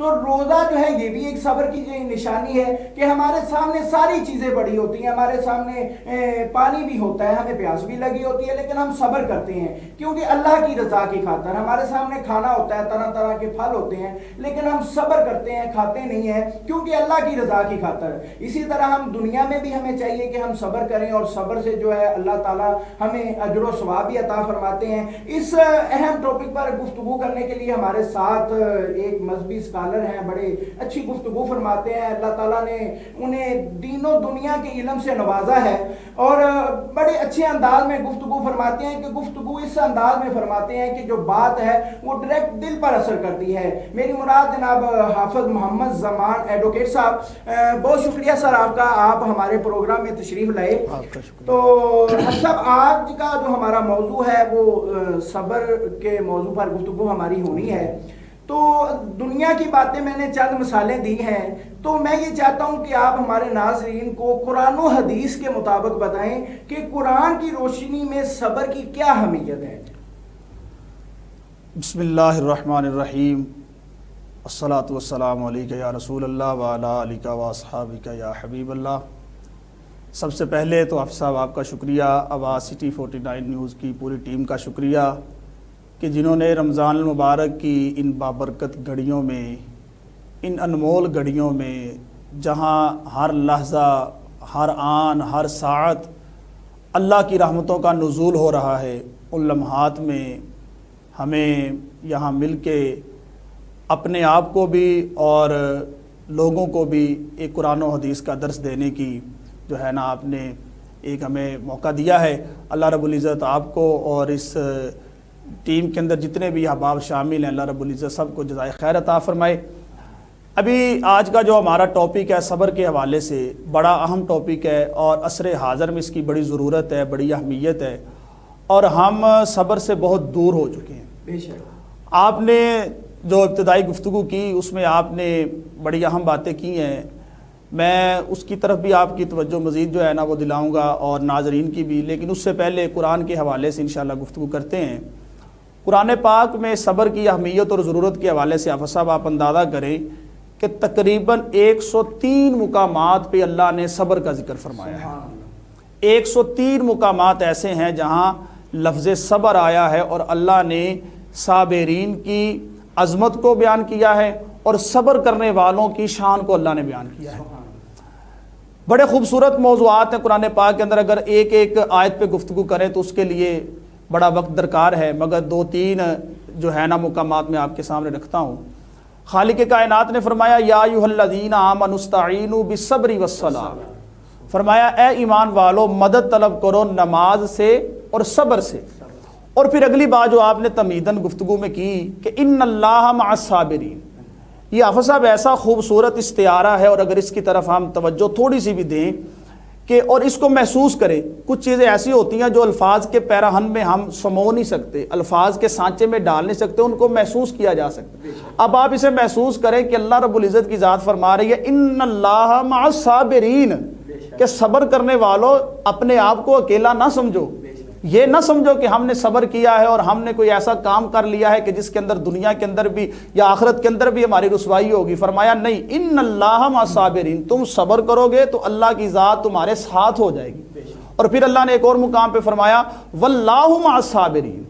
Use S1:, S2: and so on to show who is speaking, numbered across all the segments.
S1: تو روزہ جو ہے یہ بھی ایک صبر کی نشانی ہے کہ ہمارے سامنے ساری چیزیں بڑی ہوتی ہیں، ہمارے سامنے پانی بھی ہوتا ہے، ہمیں پیاس بھی لگی ہوتی ہے، لیکن ہم صبر کرتے ہیں کیونکہ اللہ کی رضا کی خاطر۔ ہمارے سامنے کھانا ہوتا ہے، طرح طرح کے پھل ہوتے ہیں، لیکن ہم صبر کرتے ہیں، کھاتے نہیں ہیں کیونکہ اللہ کی رضا کی خاطر۔ اسی طرح ہم دنیا میں بھی ہمیں چاہیے کہ ہم صبر کریں، اور صبر سے جو ہے اللہ تعالیٰ ہمیں اجر و ثواب بھی عطا فرماتے ہیں۔ اس اہم ٹاپک پر گفتگو کرنے کے لیے ہمارے ساتھ ایک مذہبی اسکالر ہیں، بڑے اچھی گفتگو فرماتے ہیں، اللہ تعالیٰ نے انہیں دین و دنیا کے علم سے نوازا ہے، اور بڑے اچھے انداز میں گفتگو فرماتے ہیں کہ گفتگو اس انداز میں فرماتے ہیں کہ جو بات ہے وہ ڈائریکٹ دل پر اثر کرتی ہے۔ میری مراد جناب حافظ محمد زمان ایڈوکیٹ صاحب، بہت شکریہ سر آپ کا، آپ ہمارے پروگرام میں تشریف لائے۔ تو صاحب آج کا جو ہمارا موضوع ہے وہ صبر کے موضوع پر گفتگو ہماری ہونی ہے۔ تو دنیا کی باتیں میں نے چند مثالیں دی ہیں، تو میں یہ چاہتا ہوں کہ آپ ہمارے ناظرین کو قرآن و حدیث کے مطابق بتائیں کہ قرآن کی روشنی میں صبر کی کیا اہمیت ہے۔
S2: بسم اللہ الرحمن الرحیم، الصلاۃ والسلام علیک یا رسول اللہ وعلی آلک واصحابک یا حبیب اللہ۔ سب سے پہلے تو حافظ صاحب آپ کا شکریہ، آواز سٹی 49 نیوز کی پوری ٹیم کا شکریہ کہ جنہوں نے رمضان المبارک کی ان بابرکت گھڑیوں میں، ان انمول گھڑیوں میں جہاں ہر لحظہ، ہر آن، ہر ساعت اللہ کی رحمتوں کا نزول ہو رہا ہے، ان لمحات میں ہمیں یہاں مل کے اپنے آپ کو بھی اور لوگوں کو بھی ایک قرآن و حدیث کا درس دینے کی جو ہے نا آپ نے ایک ہمیں موقع دیا ہے۔ اللہ رب العزت آپ کو اور اس ٹیم کے اندر جتنے بھی احباب شامل ہیں، اللہ رب العزت سب کو جزائے خیر عطا فرمائے۔ ابھی آج کا جو ہمارا ٹاپک ہے صبر کے حوالے سے بڑا اہم ٹاپک ہے، اور عصر حاضر میں اس کی بڑی ضرورت ہے، بڑی اہمیت ہے، اور ہم صبر سے بہت دور ہو چکے ہیں۔
S1: بے شک
S2: آپ نے جو ابتدائی گفتگو کی اس میں آپ نے بڑی اہم باتیں کی ہیں، میں اس کی طرف بھی آپ کی توجہ مزید جو ہے نا وہ دلاؤں گا، اور ناظرین کی بھی، لیکن اس سے پہلے قرآن کے حوالے سے انشاءاللہ گفتگو کرتے ہیں۔ قرآن پاک میں صبر کی اہمیت اور ضرورت کے حوالے سے حافظ صاحب آپ اندازہ کریں کہ تقریباً 103 مقامات پہ اللہ نے صبر کا ذکر فرمایا ہے۔ 103 مقامات ایسے ہیں جہاں لفظ صبر آیا ہے، اور اللہ نے صابرین کی عظمت کو بیان کیا ہے، اور صبر کرنے والوں کی شان کو اللہ نے بیان کیا ہے۔ بڑے خوبصورت موضوعات ہیں قرآن پاک کے اندر، اگر ایک ایک آیت پہ گفتگو کریں تو اس کے لیے بڑا وقت درکار ہے، مگر 2-3 جو ہے نا مقامات میں آپ کے سامنے رکھتا ہوں۔ خالق کائنات نے فرمایا یا ایھا الذین آمنوا استعینوا بالصبر والصلاۃ، فرمایا اے ایمان والو مدد طلب کرو نماز سے اور صبر سے۔ اور پھر اگلی بات جو آپ نے تمہیداً گفتگو میں کی کہ ان اللہ مع الصابرین، یہ حافظ صاحب ایسا خوبصورت استعارہ ہے، اور اگر اس کی طرف ہم توجہ تھوڑی سی بھی دیں کہ اور اس کو محسوس کریں، کچھ چیزیں ایسی ہوتی ہیں جو الفاظ کے پیراہن میں ہم سمو نہیں سکتے، الفاظ کے سانچے میں ڈال نہیں سکتے، ان کو محسوس کیا جا سکتا ہے۔ اب آپ اسے محسوس کریں کہ اللہ رب العزت کی ذات فرما رہی ہے ان اللہ مع الصابرین، کہ صبر کرنے والوں اپنے آپ کو اکیلا نہ سمجھو، یہ نہ سمجھو کہ ہم نے صبر کیا ہے اور ہم نے کوئی ایسا کام کر لیا ہے کہ جس کے اندر دنیا کے اندر بھی یا آخرت کے اندر بھی ہماری رسوائی ہوگی۔ فرمایا نہیں، ان اللہ مع الصابرین، تم صبر کرو گے تو اللہ کی ذات تمہارے ساتھ ہو جائے گی۔ اور پھر اللہ نے ایک اور مقام پہ فرمایا واللہ مع الصابرین،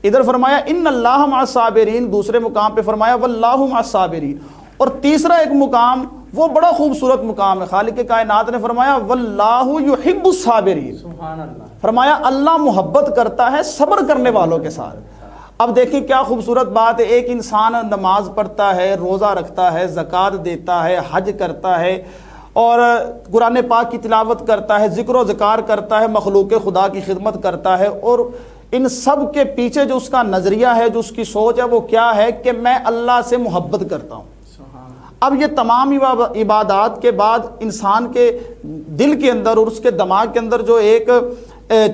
S2: ادھر فرمایا ان اللہ مع الصابرین، دوسرے مقام پہ فرمایا واللہ مع الصابرین، اور تیسرا ایک مقام وہ بڑا خوبصورت مقام ہے، خالق کائنات نے فرمایا واللہ یحب الصابرین،
S1: سبحان اللہ،
S2: فرمایا اللہ محبت کرتا ہے صبر کرنے والوں کے ساتھ۔ اب دیکھیں کیا خوبصورت بات ہے، ایک انسان نماز پڑھتا ہے، روزہ رکھتا ہے، زکوٰۃ دیتا ہے، حج کرتا ہے، اور قرآن پاک کی تلاوت کرتا ہے، ذکر و ذکار کرتا ہے، مخلوق خدا کی خدمت کرتا ہے، اور ان سب کے پیچھے جو اس کا نظریہ ہے، جو اس کی سوچ ہے، وہ کیا ہے کہ میں اللہ سے محبت کرتا ہوں۔ اب یہ تمام عبادات کے بعد انسان کے دل کے اندر اور اس کے دماغ کے اندر جو ایک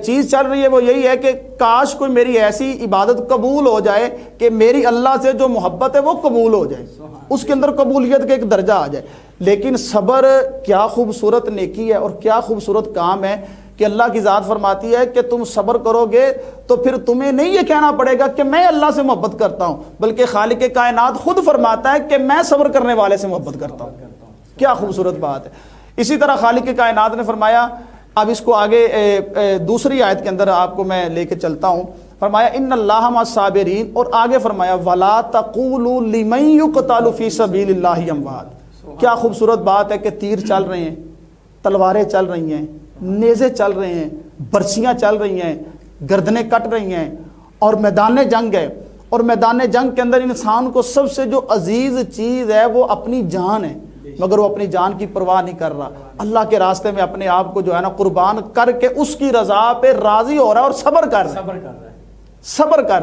S2: چیز چل رہی ہے وہ یہی ہے کہ کاش کوئی میری ایسی عبادت قبول ہو جائے کہ میری اللہ سے جو محبت ہے وہ قبول ہو جائے، اس کے اندر قبولیت کا ایک درجہ آ جائے۔ لیکن صبر کیا خوبصورت نیکی ہے اور کیا خوبصورت کام ہے کہ اللہ کی ذات فرماتی ہے کہ تم صبر کرو گے تو پھر تمہیں نہیں یہ کہنا پڑے گا کہ میں اللہ سے محبت کرتا ہوں، بلکہ خالق کائنات خود فرماتا ہے کہ میں صبر کرنے والے سے محبت کرتا ہوں۔ کیا خوبصورت بات ہے۔ اسی طرح خالق کائنات نے فرمایا، اب اس کو آگے دوسری آیت کے اندر آپ کو میں لے کے چلتا ہوں، فرمایا ان اللہ مع الصابرین، اور آگے فرمایا ولا تقولوا لمن یقتل فی سبیل اللہ اموات۔ کیا خوبصورت بات ہے کہ تیر چل رہے ہیں، تلواریں چل رہی ہیں، نیزے چل رہے ہیں، برچیاں چل رہی ہیں، گردنیں کٹ رہی ہیں، اور میدان جنگ ہے، اور میدان جنگ کے اندر انسان کو سب سے جو عزیز چیز ہے وہ اپنی جان ہے، مگر وہ اپنی جان کی پرواہ نہیں کر رہا، اللہ کے راستے میں اپنے آپ کو جو ہے نا قربان کر کے اس کی رضا پہ راضی ہو رہا ہے اور صبر کر رہا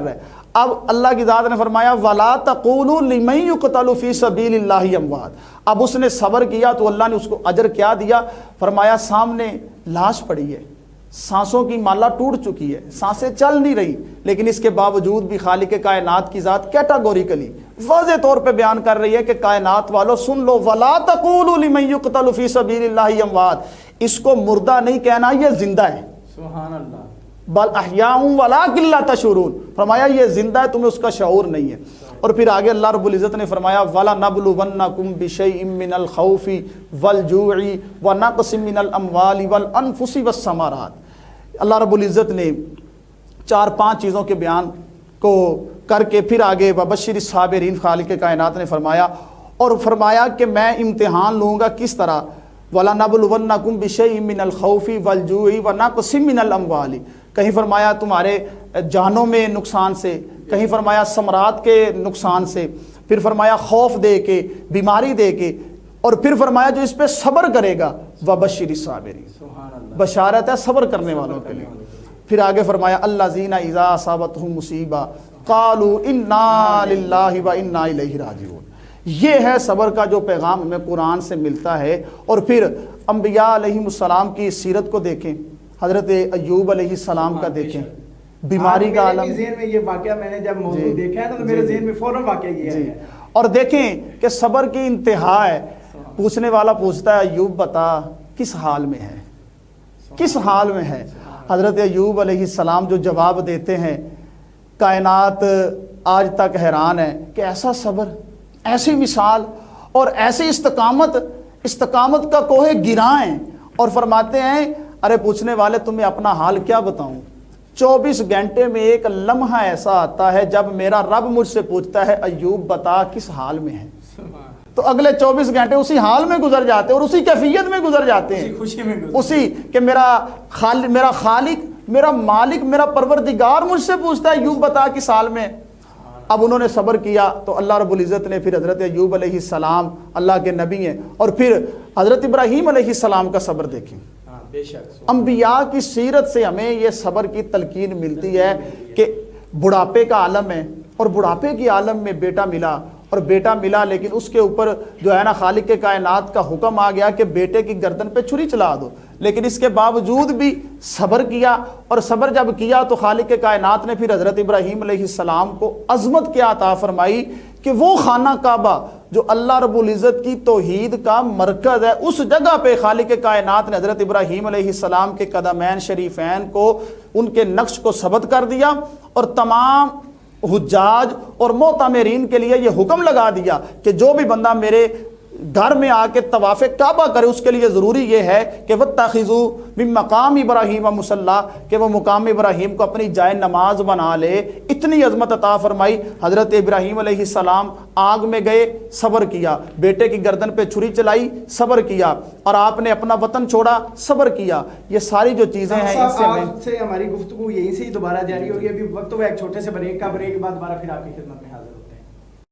S2: ہے۔ اب اللہ کی ذات نے فرمایا وَلَا تَقُولُوا لِمَن يُقْتَلُ فِي سَبِيلِ اللَّهِ أَمْوَاتٌ۔ اب اس نے صبر کیا تو اللہ نے اس کو اجر کیا دیا، فرمایا سامنے لاش پڑی ہے، سانسوں کی مالا ٹوٹ چکی ہے، سانسیں چل نہیں رہی، لیکن اس کے باوجود بھی خالق کائنات کی ذات کیٹاگوریکلی واضح طور پہ بیان کر رہی ہے کہ کائنات والو سن لو، وَلَا تَقُولُوا لِمَن يُقْتَلُ فِي سَبِيلِ اللَّهِ أَمْوَاتٌ، اس کو مردہ نہیں کہنا، یہ زندہ ہے،
S1: سبحان اللہ،
S2: بل احیاء ولکن لا تشعرون، فرمایا یہ زندہ ہے، تمہیں اس کا شعور نہیں ہے۔ اور پھر آگے اللہ رب العزت نے فرمایا وَلَنَبْلُوَنَّكُمْ بِشَيْءٍ مِّنَ الْخَوْفِ وَالْجُوعِ وَنَقْصٍ مِّنَ الْأَمْوَالِ وَالْأَنفُسِ وَالثَّمَرَاتِ۔ اللہ رب العزت نے 4-5 چیزوں کے بیان کو کر کے پھر آگے وَبَشِّرِ الصَّابِرِينَ خالق کائنات نے فرمایا، اور فرمایا کہ میں امتحان لوں گا کس طرح، وَلَنَبْلُوَنَّكُمْ بِشَيْءٍ مِّنَ الْخَوْفِ وَالْجُوعِ وَنَقْصٍ مِّنَ الْأَمْوَالِ، کہیں فرمایا تمہارے جانوں میں نقصان سے، کہیں فرمایا ثمرات کے نقصان سے، پھر فرمایا خوف دے کے، بیماری دے کے، اور پھر فرمایا جو اس پہ صبر کرے گا وَبَشِّرِ الصَّابِرِينَ، بشارت ہے صبر کرنے والوں کے لیے۔ پھر آگے فرمایا الَّذِينَ إِذَا أَصَابَتْهُم مُّصِیبَةٌ قَالُوا إِنَّا لِلَّهِ وَإِنَّا إِلَیْهِ رَاجِعُونَ۔ یہ ہے صبر کا جو پیغام ہمیں قرآن سے ملتا ہے۔ اور پھر انبیاء علیہم السلام کی سیرت کو دیکھیں، حضرت ایوب علیہ السلام کا دیکھیں، بیماری کا عالم،
S1: ذہن میں یہ واقعہ میں نے جب موضوع دیکھا ہے تو میرے ذہن میں فوراً واقعہ یہ ہے،
S2: اور دیکھیں کہ صبر کی انتہا ہے۔ پوچھنے والا پوچھتا ہے ایوب بتا کس حال میں ہے، کس حال میں ہے؟ حضرت ایوب علیہ السلام جو جواب دیتے ہیں، کائنات آج تک حیران ہے کہ ایسا صبر، ایسی مثال اور ایسی استقامت کا کوہ گراں ہے، اور فرماتے ہیں ارے پوچھنے والے تمہیں اپنا حال کیا بتاؤں، 24 گھنٹے میں ایک لمحہ ایسا آتا ہے جب میرا رب مجھ سے پوچھتا ہے ایوب بتا کس حال میں ہے، تو اگلے 24 گھنٹے اسی حال میں گزر جاتے ہیں اور اسی کیفیت میں گزر جاتے ہیں، اسی کہ میرا خالق، میرا مالک، میرا پروردگار مجھ سے پوچھتا ہے ایوب بتا کس حال میں۔ اب انہوں نے صبر کیا تو اللہ رب العزت نے پھر حضرت ایوب علیہ السلام اللہ کے نبی ہیں، اور پھر حضرت ابراہیم علیہ السلام کا صبر دیکھیں۔ انبیاء کی سیرت سے ہمیں یہ صبر کی تلقین ملتی ہے کہ بڑھاپے کا عالم ہے، اور بڑھاپے کی عالم میں بیٹا ملا، اور بیٹا ملا لیکن اس کے اوپر جو ہے نا خالق کے کائنات کا حکم آ گیا کہ بیٹے کی گردن پہ چھری چلا دو، لیکن اس کے باوجود بھی صبر کیا، اور صبر جب کیا تو خالق کے کائنات نے پھر حضرت ابراہیم علیہ السلام کو عظمت کیا عطا فرمائی کہ وہ خانہ کعبہ جو اللہ رب العزت کی توحید کا مرکز ہے، اس جگہ پہ خالق کائنات نے حضرت ابراہیم علیہ السلام کے قدمین شریفین کو، ان کے نقش کو ثبت کر دیا، اور تمام حجاج اور معتمرین کے لیے یہ حکم لگا دیا کہ جو بھی بندہ میرے گھر میں آ کے طواف کعبہ کرے اس کے لیے ضروری یہ ہے کہ وَاتَّخِذُوا مِن مَّقَامِ ابراہیم مُصَلَّىٰ، کہ وہ مقام ابراہیم کو اپنی جائے نماز بنا لے۔ اتنی عظمت عطا فرمائی۔ حضرت ابراہیم علیہ السلام آگ میں گئے، صبر کیا، بیٹے کی گردن پہ چھری چلائی، صبر کیا، اور آپ نے اپنا وطن چھوڑا، صبر کیا۔ یہ ساری جو چیزیں ہیں اس سے
S1: ہماری گفتگو یہیں سے ہی دوبارہ جاری ہوگی۔ ابھی وقت ہوا ایک چھوٹے سے بریک کا، بریک کے بعد دوبارہ پھر آپ کی خدمت میں حاضر ہوں۔